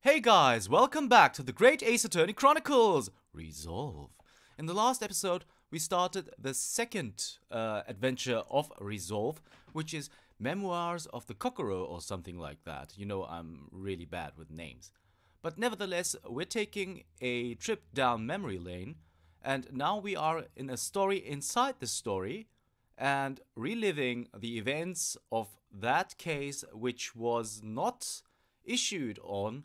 Hey guys, welcome back to the Great Ace Attorney Chronicles! Resolve. In the last episode, we started the second adventure of Resolve, which is Memoirs of the Kokoro or something like that. You know, I'm really bad with names. But nevertheless, we're taking a trip down memory lane, and now we are in a story inside the story and reliving the events of that case which was not issued on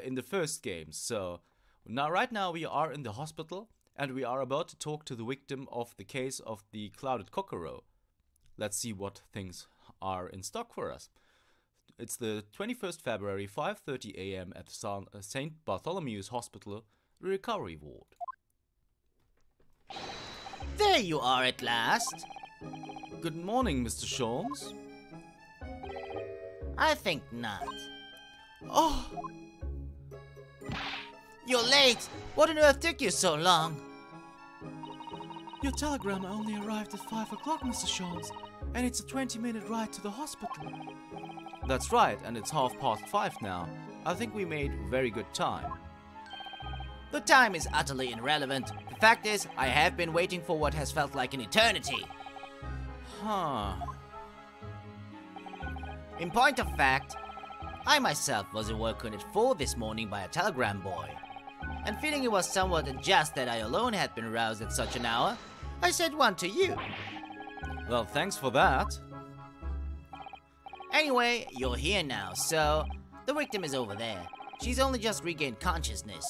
in the first game. So right now we are in the hospital and we are about to talk to the victim of the case of the clouded Kokoro. Let's see what things are in stock for us. It's the 21st February, 5:30 a.m. at St. Bartholomew's Hospital, the recovery ward. There you are at last. Good morning, Mr. Sholmes. I think not. Oh, You're late. What on earth took you so long? Your telegram only arrived at 5 o'clock, Mr. Sholmes, and it's a 20-minute ride to the hospital. that's right, and it's 5:30 now. I think we made very good time. The time is utterly irrelevant. The fact is, I have been waiting for what has felt like an eternity. Huh. In point of fact, I myself was awoken at 4 this morning by a telegram boy. And feeling it was somewhat unjust that I alone had been roused at such an hour, I sent one to you. Well, thanks for that. Anyway, you're here now, so the victim is over there. She's only just regained consciousness.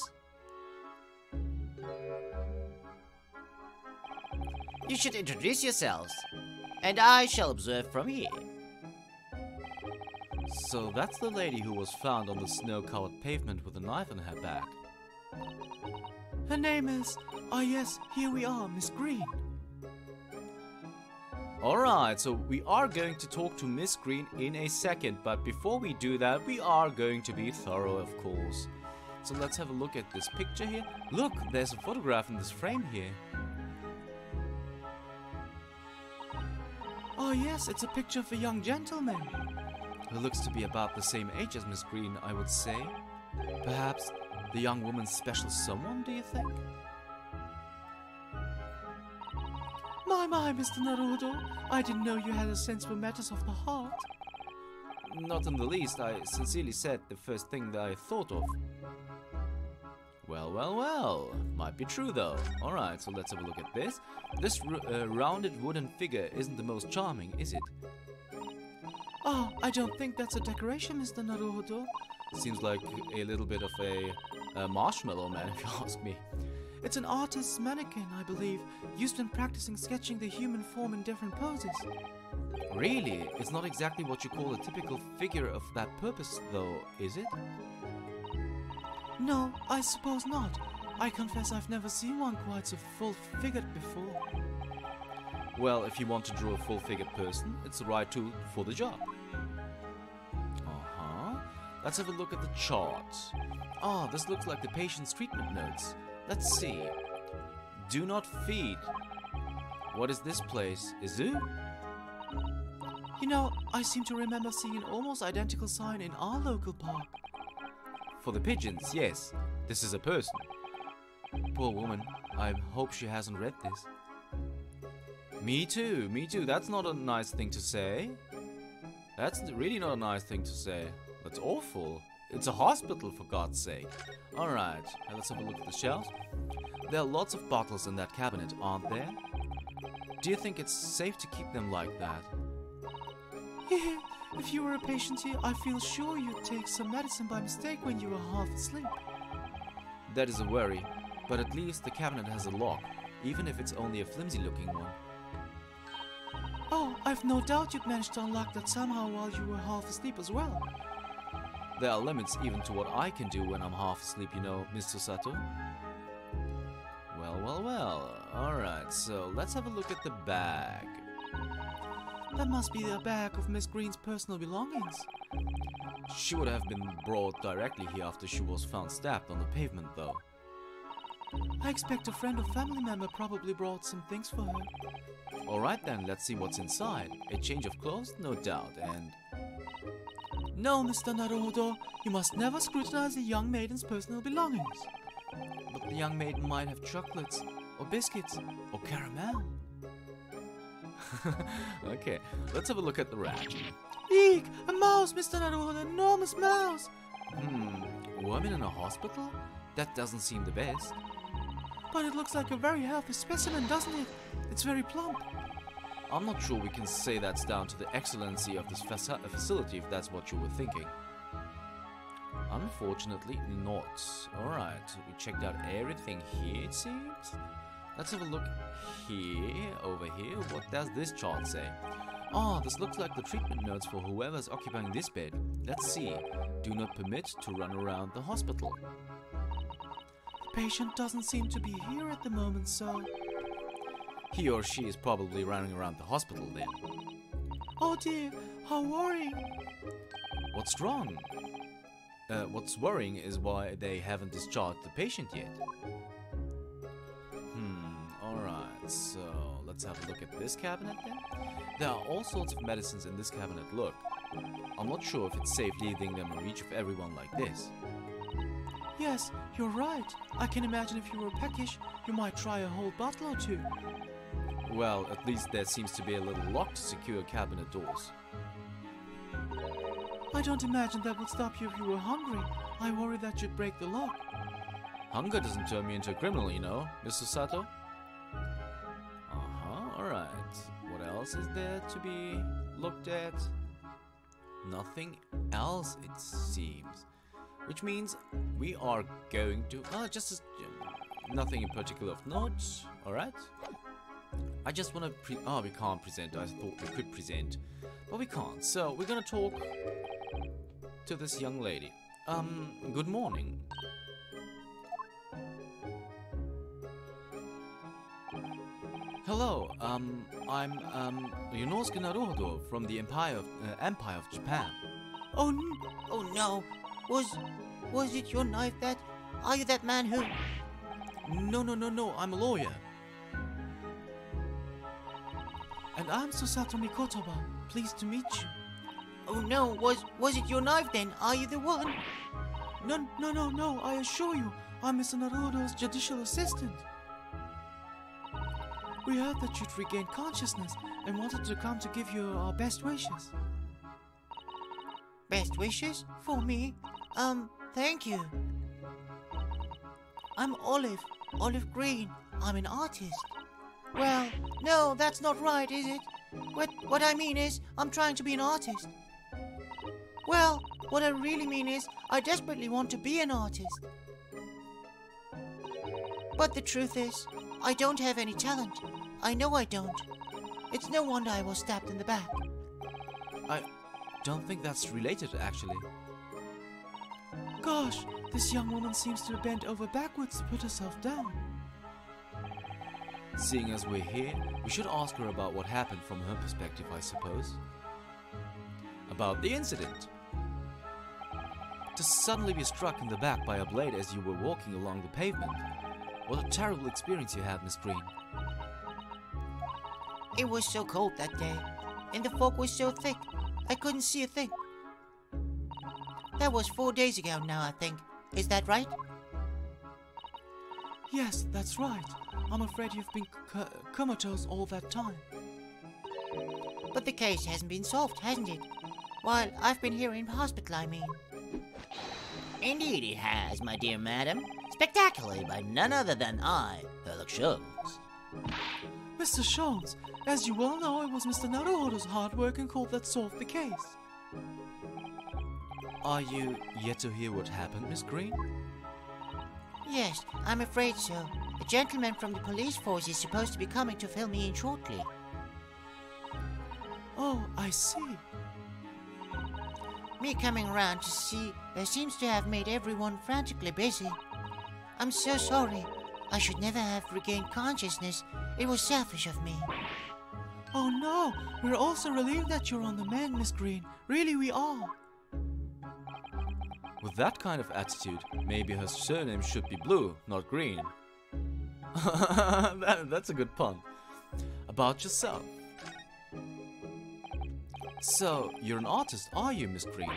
You should introduce yourselves, and I shall observe from here. So that's the lady who was found on the snow-covered pavement with a knife in her back. Her name is... yes, here we are, Miss Green. Alright, so we are going to talk to Miss Green in a second, but before we do that, we are going to be thorough, of course. So let's have a look at this picture here. Look, there's a photograph in this frame here. Oh yes, it's a picture of a young gentleman. Who looks to be about the same age as Miss Green, I would say. Perhaps the young woman's special someone, do you think? My, Mr. Naruto, I didn't know you had a sense for matters of the heart. Not in the least. I sincerely said the first thing that I thought of. Well. Might be true though. Alright, so let's have a look at this. This rounded wooden figure isn't the most charming, is it? Oh, I don't think that's a decoration, Mr. Naruto. Seems like a little bit of a marshmallow man, if you ask me. It's an artist's mannequin, I believe, used when practicing sketching the human form in different poses. Really? It's not exactly what you call a typical figure of that purpose, though, is it? No, I suppose not. I confess I've never seen one quite so full-figured before. Well, if you want to draw a full-figured person, it's the right tool for the job. Let's have a look at the chart. This looks like the patient's treatment notes. Let's see. Do not feed. What is this place? A zoo? You know, I seem to remember seeing an almost identical sign in our local park. For the pigeons, yes. This is a person. Poor woman. I hope she hasn't read this. Me too. That's not a nice thing to say. That's really not a nice thing to say. That's awful. It's a hospital, for God's sake. Alright, let's have a look at the shelves. There are lots of bottles in that cabinet, aren't there? Do you think it's safe to keep them like that? If you were a patient here, I feel sure you'd take some medicine by mistake when you were half asleep. That is a worry, but at least the cabinet has a lock, even if it's only a flimsy-looking one. Oh, I've no doubt you'd managed to unlock that somehow while you were half asleep as well. There are limits even to what I can do when I'm half asleep, you know, Mr. Sato. Well. Alright, so let's have a look at the bag. That must be the bag of Miss Green's personal belongings. She would have been brought directly here after she was found stabbed on the pavement, though. I expect a friend or family member probably brought some things for her. Alright then, let's see what's inside. A change of clothes, no doubt, and... No, Mr. Naruhodo, you must never scrutinize a young maiden's personal belongings. But the young maiden might have chocolates, or biscuits, or caramel. Okay, let's have a look at the rat. Eek! A mouse, Mr. Naruhodo, an enormous mouse! Woman in a hospital? That doesn't seem the best. But it looks like a very healthy specimen, doesn't it? It's very plump. I'm not sure we can say that's down to the excellency of this facility, if that's what you were thinking. Unfortunately not. Alright, we checked out everything here, it seems. Let's have a look here, over here. What does this chart say? Oh, this looks like the treatment notes for whoever's occupying this bed. Let's see. Do not permit to run around the hospital. The patient doesn't seem to be here at the moment, so... He or she is probably running around the hospital then. Oh dear, how worrying. What's wrong? What's worrying is why they haven't discharged the patient yet. Alright, so let's have a look at this cabinet then. There are all sorts of medicines in this cabinet, look. I'm not sure if it's safe leaving them in reach of everyone like this. Yes, you're right. I can imagine if you were peckish, you might try a whole bottle or two. Well, at least there seems to be a little lock to secure cabinet doors. I don't imagine that would stop you if you were hungry. I worry that you'd break the lock. Hunger doesn't turn me into a criminal, you know, Mr. Sato. Alright. What else is there to be looked at? Nothing else, it seems. Which means we are going to... nothing in particular of note. Alright. I just want to... we can't present. I thought we could present. But we can't. So, we're going to talk to this young lady. Good morning. Hello, I'm Yonosuke Naruhodo from the Empire of Japan. Oh no. Was it your knife that... Are you that man who... No, I'm a lawyer. And I'm Susato Mikotoba. Pleased to meet you. Oh no, was it your knife then? Are you the one? No, I assure you, I'm Mr. Naruhodo's judicial assistant. We heard that you'd regained consciousness and wanted to come to give you our best wishes. Best wishes? For me? Thank you. I'm Olive Green. I'm an artist. Well, no, that's not right, is it? What I mean is, I'm trying to be an artist. Well, what I really mean is, I desperately want to be an artist. But the truth is, I don't have any talent. I know I don't. It's no wonder I was stabbed in the back. I don't think that's related, actually. Gosh, this young woman seems to have bent over backwards to put herself down. Seeing as we're here, we should ask her about what happened from her perspective, I suppose. About the incident. To suddenly be struck in the back by a blade as you were walking along the pavement. What a terrible experience you had, Miss Green. It was so cold that day, and the fog was so thick, I couldn't see a thing. That was 4 days ago now, I think. Is that right? Yes, that's right. I'm afraid you've been comatose all that time. But the case hasn't been solved, hasn't it? While I've been here in hospital, I mean. Indeed it has, my dear madam. Spectacularly by none other than I, Sherlock Sholmes. Mr. Sholmes, as you well know, it was Mr. Naruhodo's hard work and call that solved the case. Are you yet to hear what happened, Miss Green? Yes, I'm afraid so. A gentleman from the police force is supposed to be coming to fill me in shortly. Oh, I see. Me coming around to see seems to have made everyone frantically busy. I'm so sorry. I should never have regained consciousness. It was selfish of me. Oh no, we're also relieved that you're on the mend, Miss Green. Really, we are. With that kind of attitude, maybe her surname should be Blue, not Green. That's a good pun. About yourself. So, you're an artist, are you, Miss Green?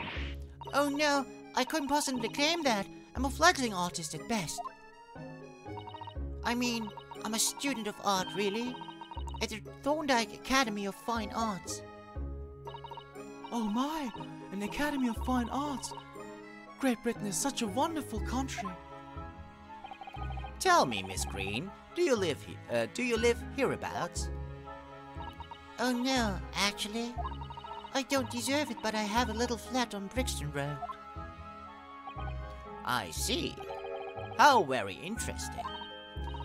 Oh no, I couldn't possibly claim that. I'm a fledgling artist at best. I mean, I'm a student of art, really, at the Thorndike Academy of Fine Arts. Oh my, an Academy of Fine Arts. Great Britain is such a wonderful country. Tell me, Miss Green, do you live hereabouts? Oh no, actually. I don't deserve it, but I have a little flat on Brixton Road. I see. How very interesting.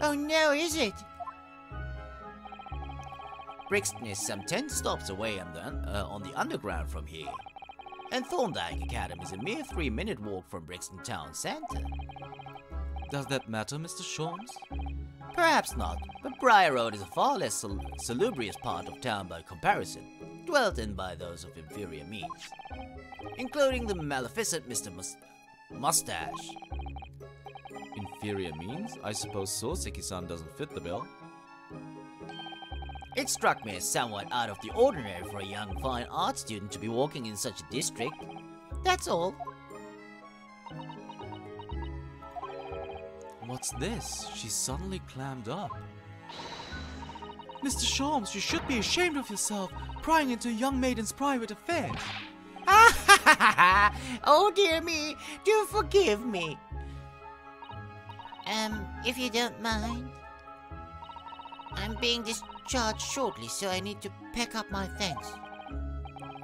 Oh no, is it? Brixton is some 10 stops away on the underground from here. And Thorndike Academy is a mere 3-minute walk from Brixton Town Centre. Does that matter, Mr. Sholmes? Perhaps not, but Briar Road is a far less salubrious part of town by comparison, dwelt in by those of inferior means, including the maleficent Mr. Mustache. Inferior means? I suppose Soseki-san doesn't fit the bill. It struck me as somewhat out of the ordinary for a young fine art student to be walking in such a district. That's all. What's this? She suddenly clammed up. Mr. Sholmes, you should be ashamed of yourself, prying into a young maiden's private affairs. Oh dear me, do forgive me. If you don't mind. I'm being discharged shortly, so I need to pack up my things.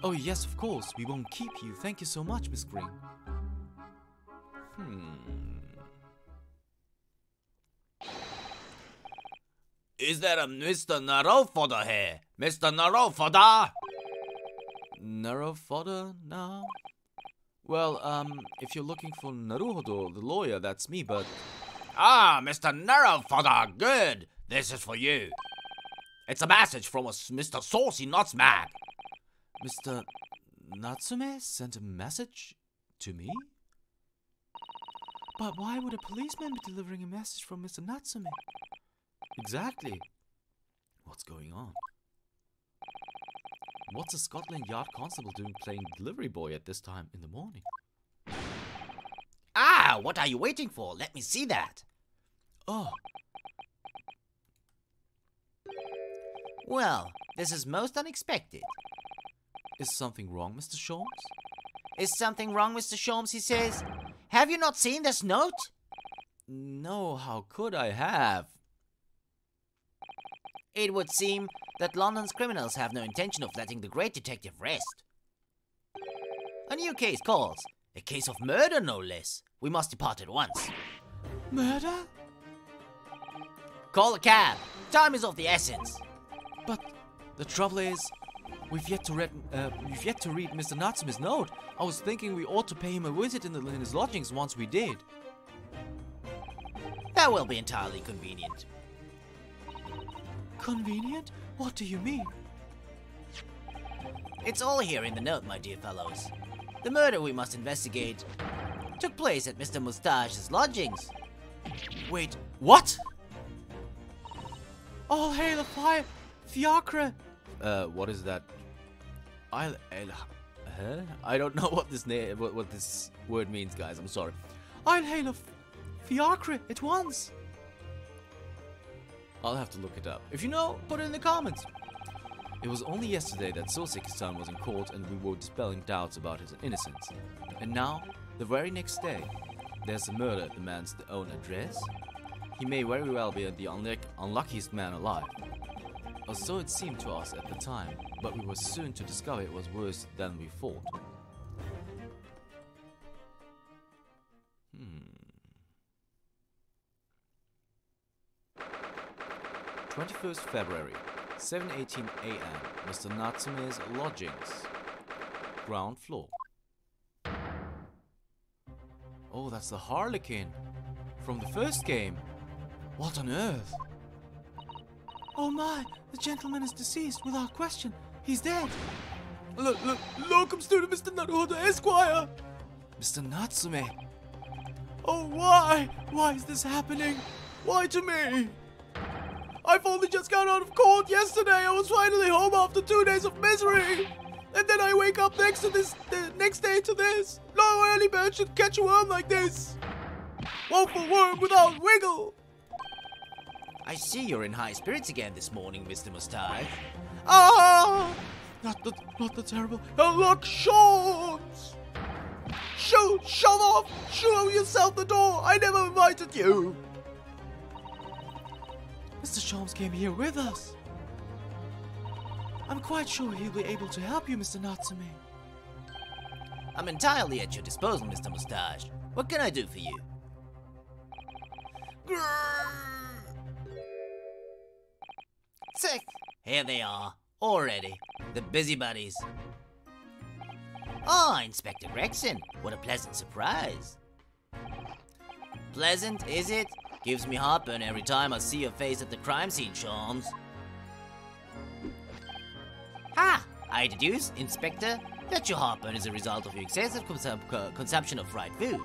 Oh yes, of course. We won't keep you. Thank you so much, Miss Green. Is there a Mr. Narofodder here? Mr. Narofodder? Narrow fodder now? Well, if you're looking for Naruhodo, the lawyer, that's me, but... Ah, Mr. Narofodder, good. This is for you. It's a message from us, Mr. Saucy Nutsmag. Mr. Natsume sent a message to me? But why would a policeman be delivering a message from Mr. Natsume? Exactly. What's going on? What's a Scotland Yard constable doing playing delivery boy at this time in the morning? Ah, what are you waiting for? Let me see that. Oh. Well, this is most unexpected. Is something wrong, Mr. Sholmes? Is something wrong, Mr. Sholmes, he says. Have you not seen this note? No, how could I have? It would seem that London's criminals have no intention of letting the great detective rest. A new case calls. A case of murder, no less. We must depart at once. Murder? Call a cab. Time is of the essence. But the trouble is, we've yet to read Mr. Natsume's note. I was thinking we ought to pay him a visit in his lodgings once we did. That will be entirely convenient. Convenient? What do you mean? It's all here in the note, my dear fellows. The murder we must investigate took place at Mr. Mustache's lodgings. Wait, what? All hail a fiacre! What is that? Huh? I don't know what this word means, guys. I'm sorry. I'll hail a fiacre at once. I'll have to look it up. If you know, put it in the comments. It was only yesterday that Soseki-san was in court and we were dispelling doubts about his innocence. And now, the very next day, there's a murder at the man's own address. He may very well be the unluckiest man alive. Or so it seemed to us at the time, but we were soon to discover it was worse than we thought. 21st February, 7:18 a.m. Mr. Natsume's lodgings. Ground floor. Oh, that's the Harlequin from the first game. What on earth? Oh my, the gentleman is deceased without question. He's dead. Locum student Mr. Naruhodo Esquire. Mr. Natsume. Oh, why? Why is this happening? Why to me? I've only just got out of court yesterday. I was finally home after 2 days of misery. and then I wake up next day to this. No early bird should catch a worm like this. Woeful worm without wiggle. I see you're in high spirits again this morning, Mr. Mustache. Ah! Not the terrible. Look, Shawns! Shove off! Show yourself the door! I never invited you! Mr. Sholmes came here with us. I'm quite sure he'll be able to help you, Mr. Natsume. I'm entirely at your disposal, Mr. Mustache. What can I do for you? Sick. Here they are, already. The busybodies. Oh, Inspector Gregson. What a pleasant surprise. Pleasant, is it? Gives me heartburn every time I see your face at the crime scene, Sholmes. Ha! I deduce, Inspector, that your heartburn is a result of your excessive consumption of fried food.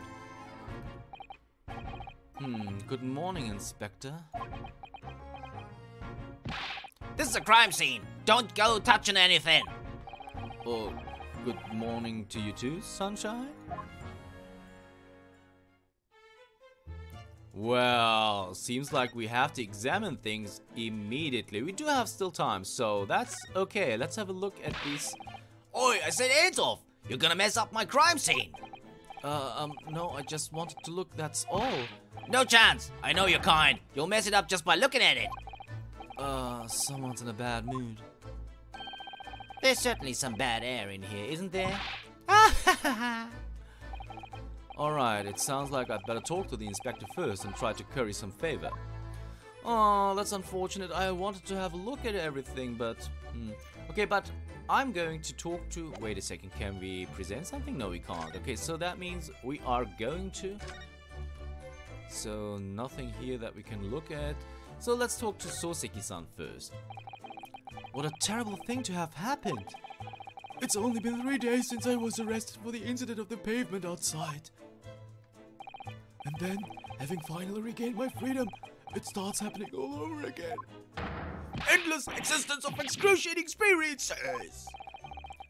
Good morning, Inspector. This is a crime scene. Don't go touching anything. Oh, good morning to you too, Sunshine? Well, seems like we have to examine things immediately. We do have still time, so that's okay. Let's have a look at these. Oi, I said hands off. You're gonna mess up my crime scene. No, I just wanted to look, that's all. No chance. I know you're kind. You'll mess it up just by looking at it. Someone's in a bad mood. There's certainly some bad air in here, isn't there? Alright, it sounds like I'd better talk to the inspector first and try to curry some favor. Oh, that's unfortunate. I wanted to have a look at everything, but... Okay, but I'm going to talk to... Wait a second, can we present something? No, we can't. Okay, so that means we are going to... So, nothing here that we can look at. So let's talk to Soseki-san first. What a terrible thing to have happened. It's only been 3 days since I was arrested for the incident of the pavement outside. And then, having finally regained my freedom, it starts happening all over again. Endless existence of excruciating experiences!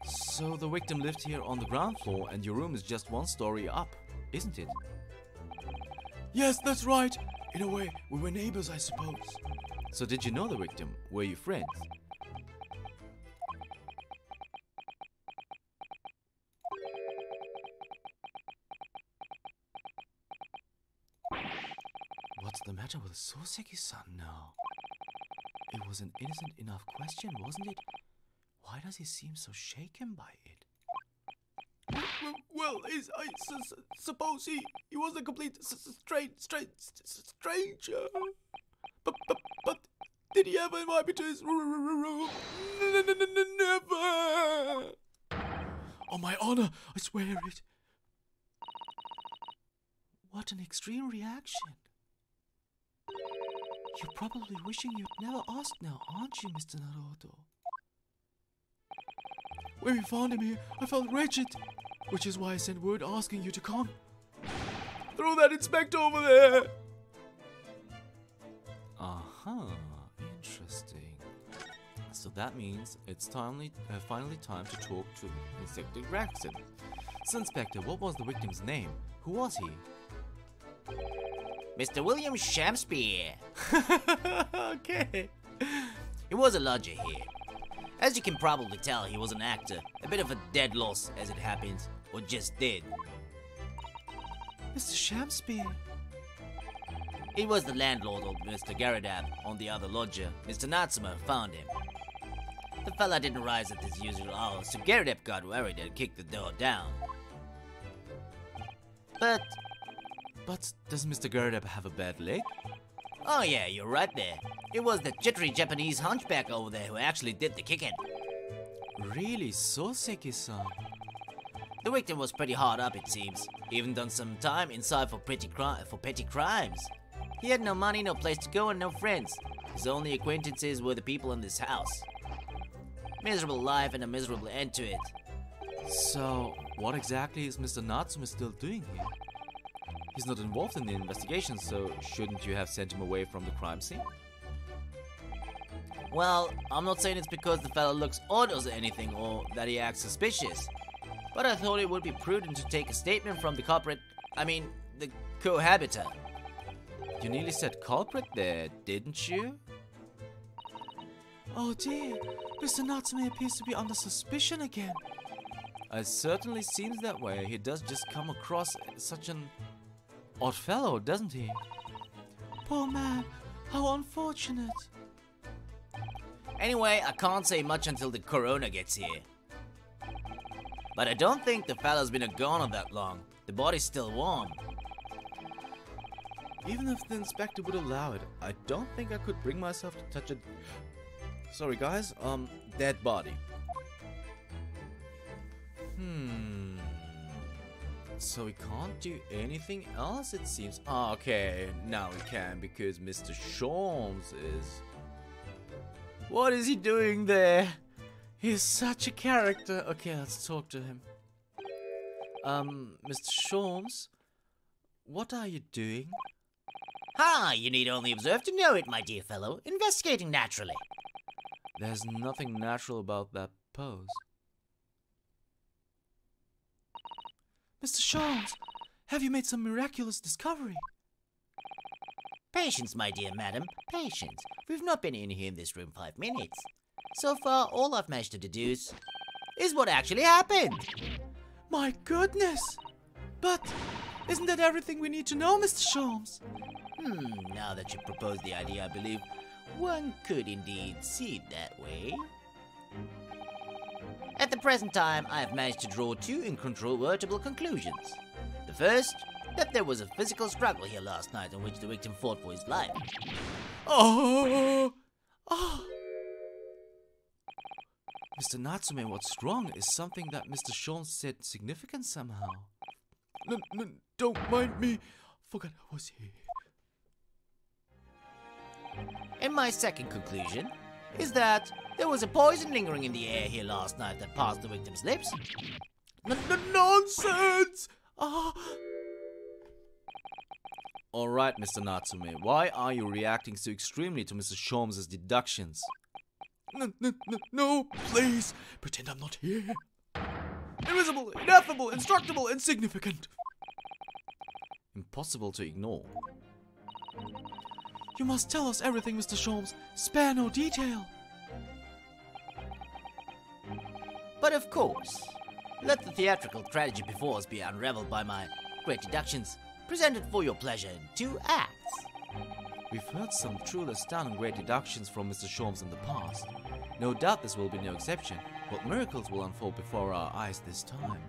So the victim lived here on the ground floor and your room is just 1 story up, isn't it? Yes, that's right. In a way, we were neighbors, I suppose. So did you know the victim? Were you friends? What's the matter with Soseki-san now? It was an innocent enough question, wasn't it? Why does he seem so shaken by it? Well, I suppose he was a complete stranger. But did he ever invite me to his room? Never. On my honor, I swear it. What an extreme reaction. You're probably wishing you'd never asked now, aren't you, Mr. Naruto? When we found him here, I felt wretched, which is why I sent word asking you to come. Throw that inspector over there! Interesting. So that means it's finally time to talk to Inspector Gregson. So, Inspector, what was the victim's name? Who was he? Mr. William Shakespeare. Okay. He was a lodger here. As you can probably tell, he was an actor. A bit of a dead loss, as it happens. Or just did. Mr. Shakespeare. It was the landlord of Mr. Garadab on the other lodger, Mr. Natsume, found him. The fella didn't rise at his usual hour, so Garadab got worried and kicked the door down. But does Mr. Garadab have a bad leg? Oh yeah, you're right there. It was the jittery Japanese hunchback over there who actually did the kicking. Really, Soseki-san? The victim was pretty hard up, it seems. Even done some time inside for petty crimes. He had no money, no place to go, and no friends. His only acquaintances were the people in this house. Miserable life and a miserable end to it. So, what exactly is Mr. Natsume still doing here? He's not involved in the investigation, so shouldn't you have sent him away from the crime scene? Well, I'm not saying it's because the fella looks odd or anything, or that he acts suspicious. But I thought it would be prudent to take a statement from the the cohabiter. You nearly said culprit there, didn't you? Oh dear, Mr. Natsume appears to be under suspicion again. It certainly seems that way. He does just come across such an odd fellow, doesn't he? Poor man, how unfortunate. Anyway, I can't say much until the coroner gets here. But I don't think the fella's been a goner that long. The body's still warm. Even if the inspector would allow it, I don't think I could bring myself to touch a... Sorry guys, dead body. So we can't do anything else, it seems. Oh, okay, now we can, because Mr. Sholmes is... What is he doing there? He's such a character. Okay, let's talk to him. Mr. Sholmes, what are you doing? You need only observe to know it, my dear fellow. Investigating naturally. There's nothing natural about that pose. Mr. Sholmes, have you made some miraculous discovery? Patience, my dear madam, patience. We've not been in here in this room 5 minutes. So far, all I've managed to deduce is what actually happened. My goodness! But isn't that everything we need to know, Mr. Sholmes? Now that you propose the idea, I believe one could indeed see it that way. At the present time, I have managed to draw 2 incontrovertible conclusions. The first, that there was a physical struggle here last night in which the victim fought for his life. Oh! Mr. Natsume, what's wrong? Is something that Mr. Sholmes said significant somehow? Don't mind me. Forgot I was here. And my second conclusion is that there was a poison lingering in the air here last night that passed the victim's lips. Nonsense! Alright, Mr. Natsume, why are you reacting so extremely to Mr. Sholmes' deductions? No, please. Pretend I'm not here. Invisible, ineffable, indestructible, insignificant. Impossible to ignore. You must tell us everything, Mr. Sholmes. Spare no detail. But of course, let the theatrical tragedy before us be unraveled by my great deductions, presented for your pleasure in 2 acts. We've heard some truly astounding great deductions from Mr. Sholmes in the past. No doubt this will be no exception. What miracles will unfold before our eyes this time?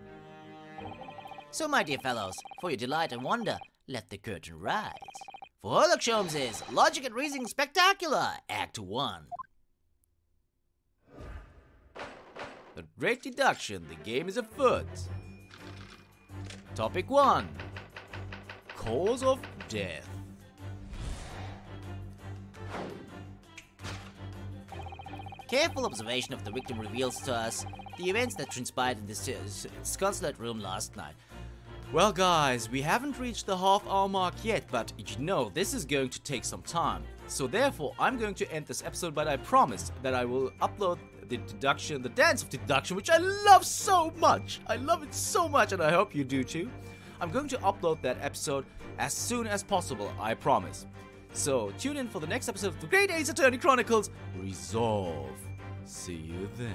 So, my dear fellows, for your delight and wonder, let the curtain rise. For Sherlock Holmes' Logic and Reasoning Spectacular, Act 1. The great deduction, the game is afoot. Topic 1. Cause of death. Careful observation of the victim reveals to us the events that transpired in this consulate room last night. Well guys, we haven't reached the half-hour mark yet, but you know this is going to take some time. So therefore, I'm going to end this episode, but I promise that I will upload the deduction, the dance of deduction, which I love so much. I love it so much, and I hope you do too. I'm going to upload that episode as soon as possible, I promise. So tune in for the next episode of the Great Ace Attorney Chronicles Resolve. See you then.